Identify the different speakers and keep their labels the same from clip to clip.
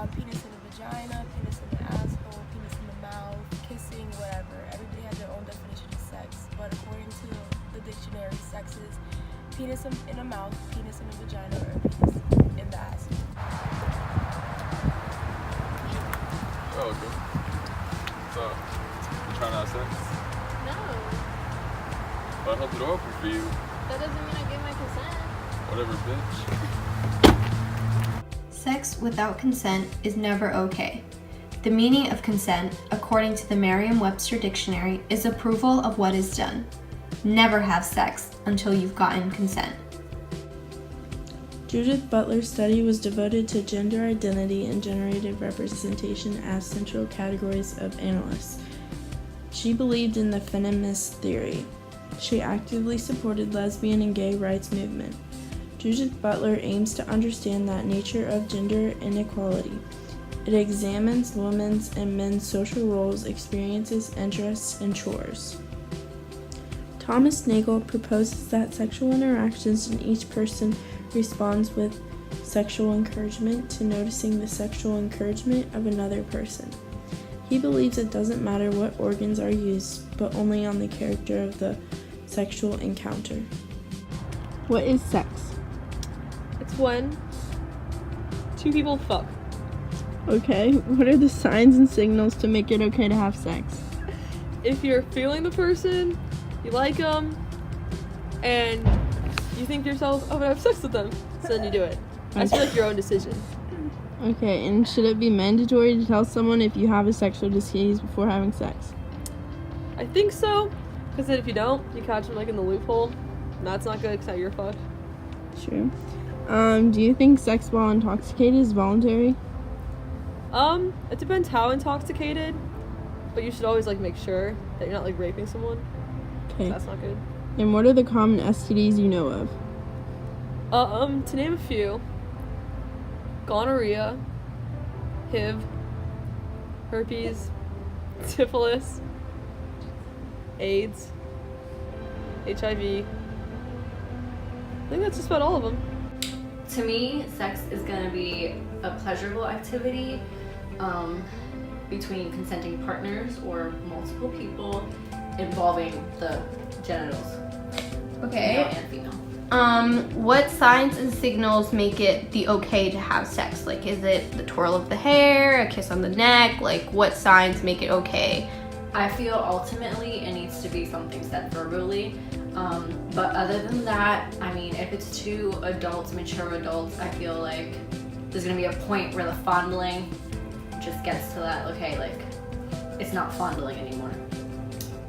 Speaker 1: penis in the vagina, penis in the asshole, penis in the mouth, kissing, whatever. Everybody has their own definition of sex, but according to the dictionary, sex is penis in a mouth, penis in a vagina, or penis in the asshole.
Speaker 2: Oh, okay. So, you trying to have sex?
Speaker 3: No.
Speaker 2: But I held the door open for you.
Speaker 3: That doesn't mean I gave my consent.
Speaker 2: Whatever, bitch.
Speaker 4: Sex without consent is never okay. The meaning of consent, according to the Merriam-Webster Dictionary, is approval of what is done. Never have sex until you've gotten consent.
Speaker 5: Judith Butler's study was devoted to gender identity and generative representation as central categories of analysts. She believed in the feminist theory. She actively supported lesbian and gay rights movement. Judith Butler aims to understand that nature of gender inequality. It examines women's and men's social roles, experiences, interests, and chores. Thomas Nagel proposes that sexual interactions in each person responds with sexual encouragement to noticing the sexual encouragement of another person. He believes it doesn't matter what organs are used, but only on the character of the sexual encounter. What is sex?
Speaker 3: It's when two people fuck.
Speaker 5: Okay, what are the signs and signals to make it okay to have sex?
Speaker 3: If you're feeling the person, you like them, and you think to yourself, I'm gonna have sex with them, so then you do it. That's like your own decision.
Speaker 5: Okay, and should it be mandatory to tell someone if you have a sexual disease before having sex?
Speaker 3: I think so, because then if you don't, you catch them like in the loophole, and that's not good because now you're fucked.
Speaker 5: True. Do you think sex while intoxicated is voluntary?
Speaker 3: It depends how intoxicated, but you should always like make sure that you're not like raping someone.
Speaker 5: Okay.
Speaker 3: That's not good.
Speaker 5: And what are the common STDs you know of?
Speaker 3: To name a few: gonorrhea, HIV, herpes, syphilis, AIDS, HIV. I think that's just about all of them.
Speaker 6: To me, sex is going to be a pleasurable activity between consenting partners or multiple people involving the genitals,
Speaker 4: Okay.
Speaker 6: male and female.
Speaker 4: What signs and signals make it the okay to have sex? Like, is it the twirl of the hair, a kiss on the neck? Like, what signs make it okay?
Speaker 6: I feel ultimately it needs to be something said verbally. But other than that, I mean, if it's two adults, mature adults, I feel like there's gonna be a point where the fondling just gets to that, okay, like, it's not fondling anymore.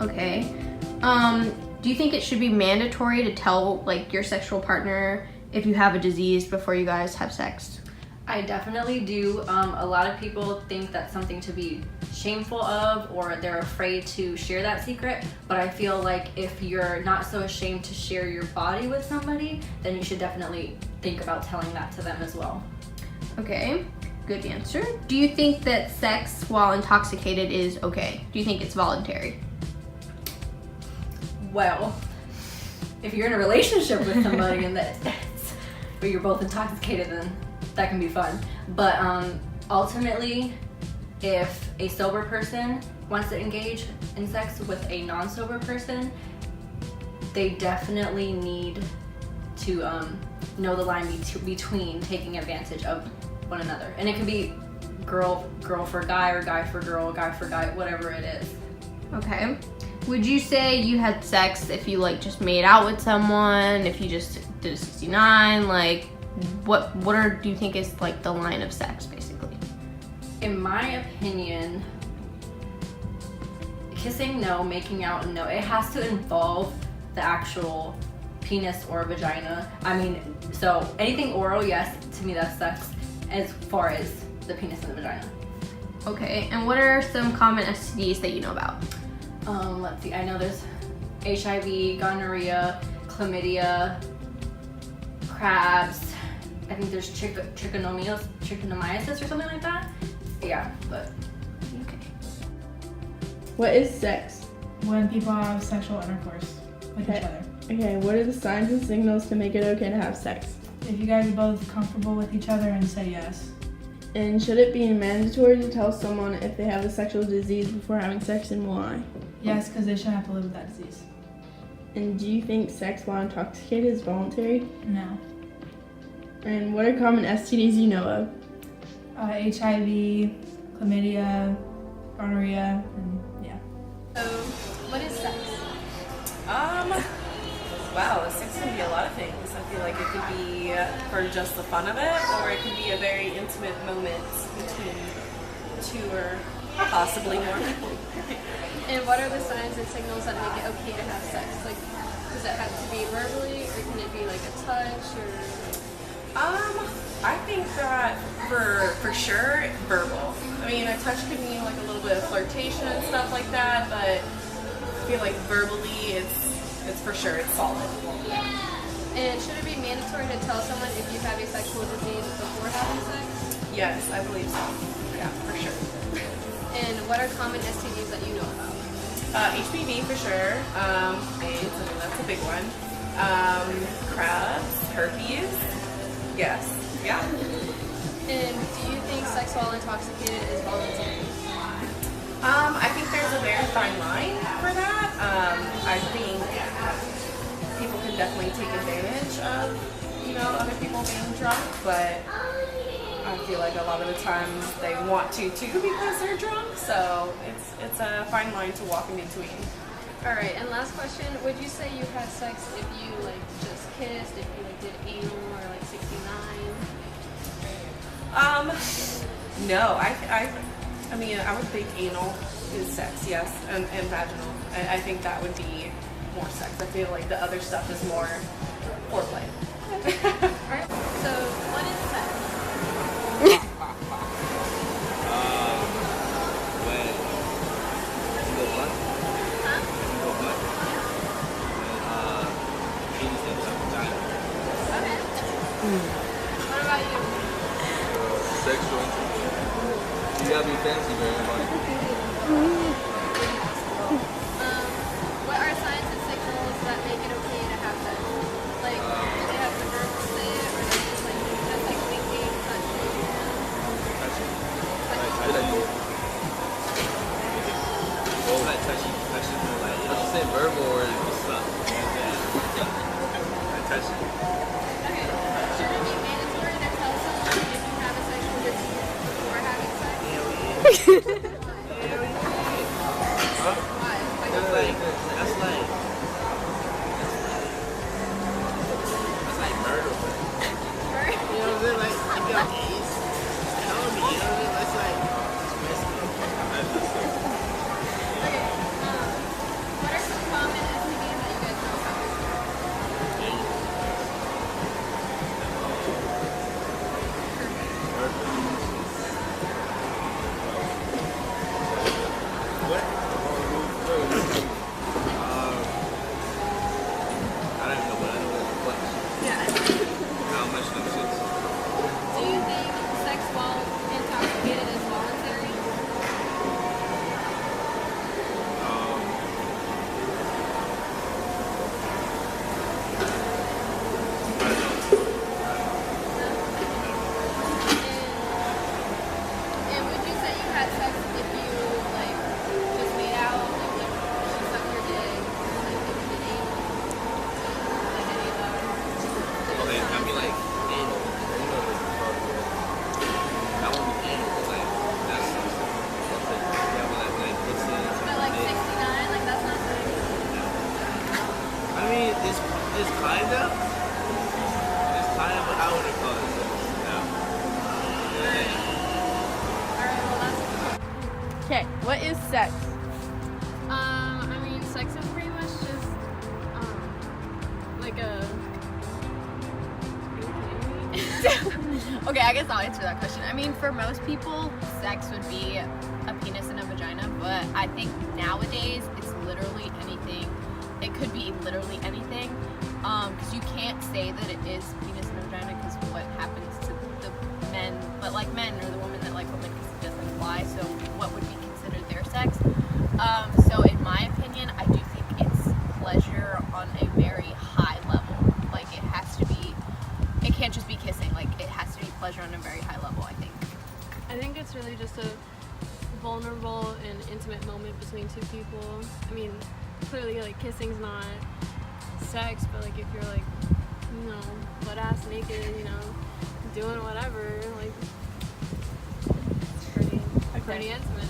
Speaker 4: Okay. Do you think it should be mandatory to tell, like, your sexual partner if you have a disease before you guys have sex?
Speaker 6: I definitely do. A lot of people think that's something to be shameful of, or they're afraid to share that secret, but I feel like if you're not so ashamed to share your body with somebody, then you should definitely think about telling that to them as well.
Speaker 4: Okay, good answer. Do you think that sex while intoxicated is okay? Do you think it's voluntary?
Speaker 6: Well, if you're in a relationship with somebody and but you're both intoxicated, then that can be fun. But ultimately, if a sober person wants to engage in sex with a non-sober person, they definitely need to know the line between taking advantage of one another. And it can be girl for guy, or guy for girl, guy for guy, whatever it is.
Speaker 4: Okay. Would you say you had sex if you, like, just made out with someone, if you just did a 69? Like, what do you think is, like, the line of sex, basically?
Speaker 6: In my opinion, kissing, no. Making out, no. It has to involve the actual penis or vagina. I mean, so anything oral, yes, to me that's sex, as far as the penis and the vagina.
Speaker 4: Okay, and what are some common STDs that you know about?
Speaker 6: Let's see, I know there's HIV, gonorrhea, chlamydia, crabs. I think there's trichomoniasis or something like that. Yeah, but.
Speaker 4: Okay.
Speaker 5: What is sex?
Speaker 7: When people have sexual intercourse with each other.
Speaker 5: Okay, what are the signs and signals to make it okay to have sex?
Speaker 7: If you guys are both comfortable with each other and say yes.
Speaker 5: And should it be mandatory to tell someone if they have a sexual disease before having sex, and why?
Speaker 7: Yes, because they shouldn't have to live with that disease.
Speaker 5: And do you think sex while intoxicated is voluntary?
Speaker 7: No.
Speaker 5: And what are common STDs you know of?
Speaker 7: HIV, chlamydia, gonorrhea, and yeah.
Speaker 8: So, what is sex?
Speaker 9: Wow, sex can be a lot of things. I feel like it could be for just the fun of it, or it can be a very intimate moment between two or possibly more people.
Speaker 8: And what are the signs and signals that make it okay to have sex? Like, does it have to be verbally, or can it be like a touch, or?
Speaker 9: I think that for sure, verbal. I mean, a touch could mean like a little bit of flirtation and stuff like that, but I feel like verbally, it's for sure, it's solid.
Speaker 8: And should it be mandatory to tell someone if you have a sexual disease before having sex?
Speaker 9: Yes, I believe so. Yeah, for sure.
Speaker 8: And what are common STDs that you know about?
Speaker 9: HPV for sure. AIDS, I mean, that's a big one. Crabs, herpes. Yes. Yeah.
Speaker 8: And do you think sex while intoxicated is voluntary?
Speaker 9: I think there's a very fine line for that. I think people can definitely take advantage of, other people being drunk, but I feel like a lot of the times they want to too because they're drunk, so it's a fine line to walk in between.
Speaker 8: All right, and last question, would you say you had sex if you just kissed, if you did anal or 69?
Speaker 9: No, I mean, I would think anal is sex, yes, and vaginal. I think that would be more sex. I feel like the other stuff is more foreplay.
Speaker 8: Alright, so what is sex?
Speaker 2: When you go what?
Speaker 8: Huh?
Speaker 2: You go what? Penis and vagina.
Speaker 8: Okay. What about you?
Speaker 2: Sexual intimacy. You gotta be fancy very much.
Speaker 8: What are signs and signals that make it okay to have sex? Like, do they have to verbal say it, or they just thinking, touching?
Speaker 2: Touching. I like it. Well, like touching more like, you know, say verbal or just touching.
Speaker 8: Okay. Should it be mandatory to tell someone if you have a sexual disease before having sex? Why?
Speaker 2: That's like murder. You know what I'm saying? Like, if you have AIDS, tell me, you know what I mean? That's like, it's risky.
Speaker 8: Okay. What are some common STDs that you guys know about?
Speaker 2: I don't even know what I know what.
Speaker 8: Yeah.
Speaker 2: How much number 6?
Speaker 8: Do you think sex while intoxicated is voluntary? And would you say you had sex if you just made out, she sucked your dick, if you did anal, any of those?
Speaker 2: Okay, I mean like anal. You know what it's called. I want to be anal because like that's yeah, but like what's the
Speaker 8: But 69, that's not sex.
Speaker 2: I mean it's kind of but I wouldn't call it sex. No.
Speaker 8: Alright, well that's
Speaker 3: Okay, what is sex?
Speaker 8: I mean, sex is pretty much just, like a...
Speaker 6: Okay, I guess I'll answer that question. I mean, for most people, sex would be a penis and a vagina, but I think nowadays it's literally anything. It could be literally anything, because you can't say that it is penis and a vagina, because what happens to the men, but like men or the women that like women, because it doesn't fly, so what would be considered their sex? So in my opinion, I do think it's pleasure on a very high level. Like it has to be, it can't just be kissing, like it has to be pleasure on a very high level, I think.
Speaker 8: it's really just a vulnerable and intimate moment between two people. I mean, clearly, like, kissing's not sex, but, like, if you're, like, you know, butt-ass naked, you know, doing whatever, like, it's pretty intimate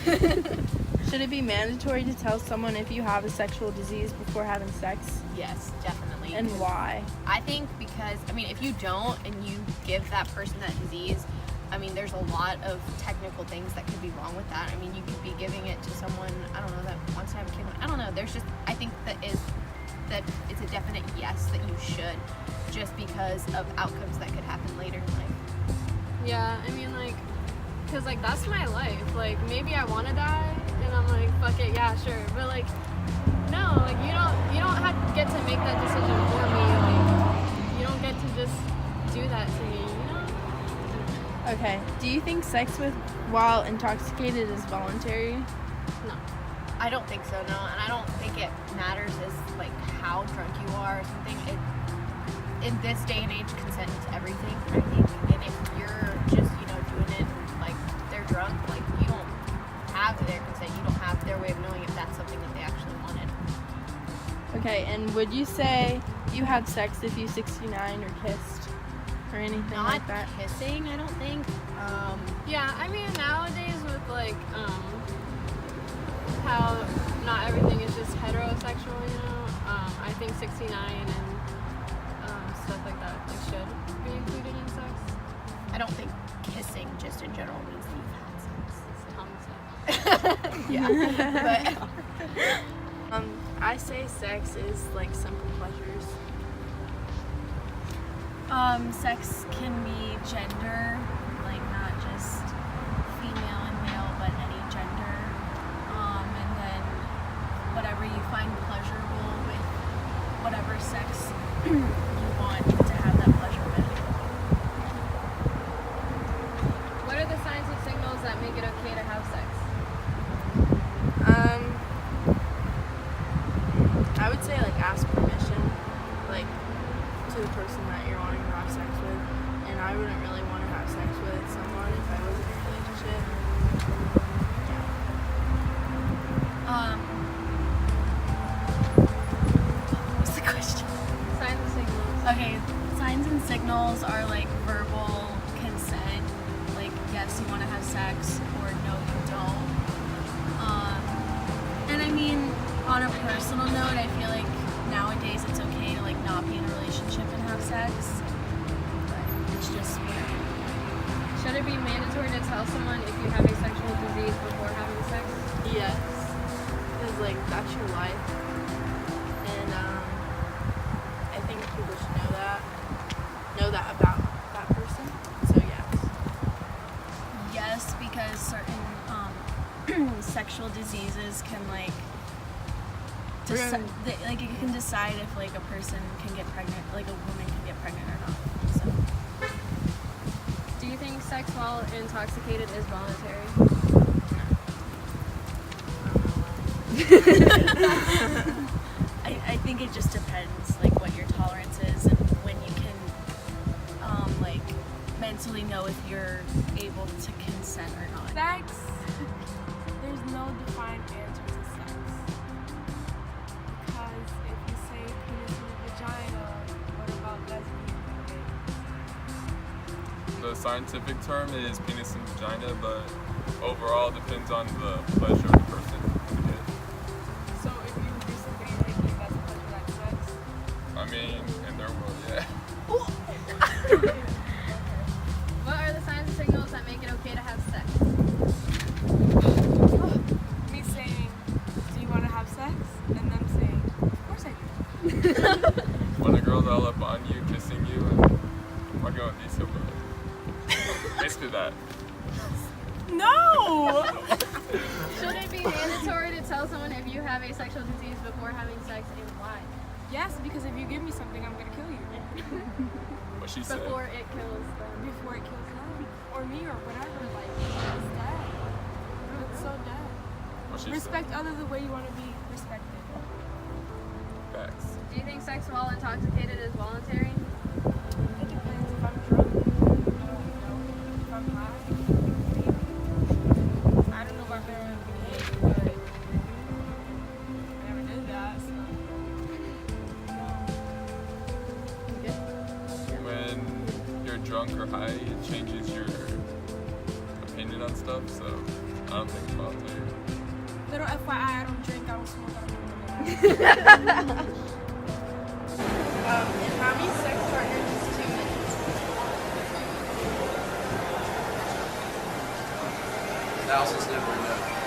Speaker 8: there.
Speaker 5: Should it be mandatory to tell someone if you have a sexual disease before having sex?
Speaker 6: Yes, definitely.
Speaker 5: And why?
Speaker 6: I think because, I mean, if you don't and you give that person that disease, I mean, there's a lot of technical things that could be wrong with that. I mean, you could be giving it to someone, I don't know, that wants to have a kid. I don't know. There's just, I think that it's a definite yes that you should, just because of outcomes that could happen later in life.
Speaker 8: Yeah, I mean, like, because, like, that's my life. Like, maybe I want to die, and I'm like, fuck it, yeah, sure. But, like, no, like, you don't get to make that decision for me. Like, you don't get to just do that to me, you know?
Speaker 5: Okay. Do you think sex while intoxicated is voluntary?
Speaker 8: No.
Speaker 6: I don't think so, no, and I don't think it matters as, like, how drunk you are or something. In this day and age, consent is everything, I think, and if you're just, you know, doing it, like, they're drunk, like, you don't have their consent, you don't have their way of knowing if that's something that they actually wanted.
Speaker 5: Okay, and would you say you had sex if you 69 or kissed or anything
Speaker 6: Not
Speaker 5: like that?
Speaker 6: kissing, I don't think.
Speaker 8: Yeah, I mean, nowadays with, like, how not everything is just heterosexual, you know, I think 69 and stuff like that, like, should be included in sex.
Speaker 6: I don't think kissing just in general means that you've had sex.
Speaker 8: It's tongue sex.
Speaker 6: Yeah, but
Speaker 5: I say sex is like simple pleasures.
Speaker 1: Sex can be gender, like not just female and male, but any gender. And then whatever you find pleasurable with whatever sex you want to have that pleasure with.
Speaker 8: What are the signs and signals that make it okay to have sex?
Speaker 5: I would say like ask permission, like to the person that you're wanting to have sex with, and I wouldn't really want to have sex with someone if I was in a relationship.
Speaker 1: What's the question?
Speaker 8: Signs and signals.
Speaker 1: Okay, signs and signals are like verbal consent, like yes, you want to have sex, or no, you don't. And I mean, on a personal note, I feel like nowadays it's okay to like not be in a relationship and have sex, but it's just weird.
Speaker 8: Should it be mandatory to tell someone if you have a sexual disease before having sex?
Speaker 5: Yes, because like that's your life, and I think people should know that about that person. So
Speaker 1: Yes, because certain sexual diseases can like like it can decide if like a person can get pregnant, like a woman can get pregnant or not. So
Speaker 8: Do you think sex while intoxicated is voluntary?
Speaker 1: I think it just depends, like what your tolerance is and when you can like mentally know if you're able to consent or not.
Speaker 10: Sex, there's no defined answer to sex. Because if you say penis in the vagina, what about lesbian and gay?
Speaker 11: The scientific term is penis and vagina, but overall it depends on the pleasure of the person.
Speaker 10: So if you reciprocate, that's pleasure, that's sex.
Speaker 11: I mean, in their world, yeah.
Speaker 8: What are the signs and signals that make it okay to have sex?
Speaker 10: Me saying, do you want to have sex? And them saying, of course I do.
Speaker 11: When a girl's all up on you, kissing you, and walking on these hills. Basically that.
Speaker 10: No!
Speaker 8: Should it be mandatory to tell someone if you have a sexual disease before having sex and why?
Speaker 10: Yes, because if you give me something, I'm gonna kill you.
Speaker 11: What she said.
Speaker 8: Before it kills them.
Speaker 10: Before it kills them. Or me or whatever. Like, it's dead. It's so dead.
Speaker 11: What she
Speaker 10: Respect others the way you want to be respected.
Speaker 11: said. Facts.
Speaker 8: Do you think sex while intoxicated is voluntary?
Speaker 10: It depends if I'm drunk. I don't know. If I'm high, maybe.
Speaker 1: but I never did that. So.
Speaker 11: When you're drunk or high, it changes your opinion on stuff, so I don't think about it.
Speaker 1: Little FYI, I don't drink, I don't smoke, I don't do
Speaker 9: And how many sex partners is too many?
Speaker 2: Thousands never enough.